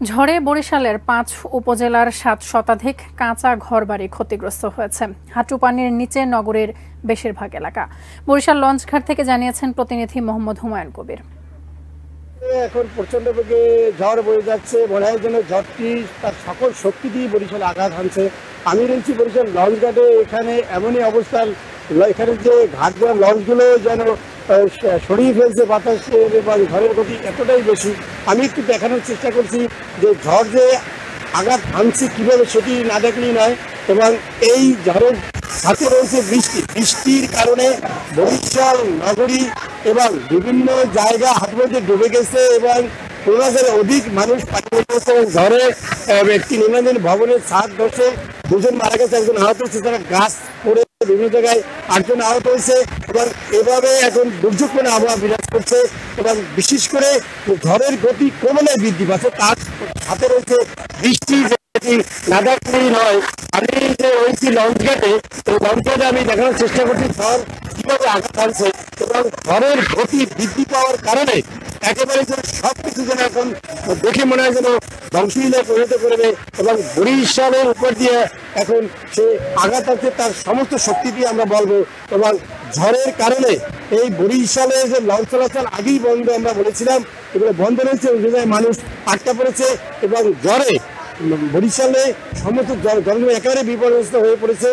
ঝড়ে বরিশালের ৫ উপজেলার ৭ শতাধিক কাঁচা ঘরবাড়ি ক্ষতিগ্রস্ত হয়েছে। হাঁটু পানির নিচে নগরের বেশিরভাগ এলাকা। বরিশাল লঞ্চঘাট থেকে জানিয়েছেন প্রতিনিধি মোহাম্মদ হুমায়ুন কবির। এখন প্রচন্ড বেগে ঝড় বয়ে যাচ্ছে, মনে হয় যেন ঝড়টি তার সকল শক্তি দিয়ে বরিশালে আঘাত হানছে। আমি রয়েছি বরিশাল লঞ্চঘাটে। এখানে এমনই অবস্থা, এখানে যে ঘাট লঞ্চগুলো যেন সরিয়ে ফেলছে বাতাসের এবং ঝড়ের গতি এতটাই বেশি। আমি একটু দেখানোর চেষ্টা করছি যে ঝড় যে আঘাত হানছে কীভাবে সেটি না দেখলেই নয়। এবং এই ঝড়ের সাথে রয়েছে বৃষ্টির কারণে বরিশাল নগরী এবং বিভিন্ন জায়গা হাটমধ্যে ডুবে গেছে এবং ১৫,০০০ অধিক মানুষ পানি পড়েছে। এবং ঝড়ে একটি নির্মাণাধীন ভবনের ছাদ ধসে ২জন মারা গেছে, একজন আহত হয়েছে। তারা গাছ পড়ে বিভিন্ন জায়গায় ৮জন আহত হয়েছে এবং এভাবে এখন দুর্যোগপূর্ণ আবহাওয়া বিরাজ করছে। এবং বিশেষ করে ঝড়ের গতি ক্রমান্বয়ে বৃদ্ধি পাচ্ছে, তার সাথে রয়েছে বৃষ্টি যেটি না দেখলেই নয়। আমি যে রয়েছি লঞ্চঘাটে, এই লঞ্চঘাটে আমি দেখানোর চেষ্টা করছি ঝড় কিভাবে আঘাত আনছে এবং ঝড়ের গতি বৃদ্ধি পাওয়ার কারণে একেবারে যেন সবকিছু যেন এখন দেখে মনে হয় যেন ধ্বংসলীলায় পরিণত করবে। এবং বরিশালের উপর দিয়ে এখন সে আঘাত আছে, তার সমস্ত শক্তি দিয়ে আমরা বলবো। এবং ঝড়ের কারণে এই বরিশালে যে লঞ্চ চলাচল আগেই বন্ধ আমরা বলেছিলাম, এগুলো বন্ধ রয়েছে, ওই জায়গায় মানুষ আটকা পড়েছে এবং ঝড়ে বরিশালে সমস্ত জনজীবন একেবারে বিপর্যস্ত হয়ে পড়েছে।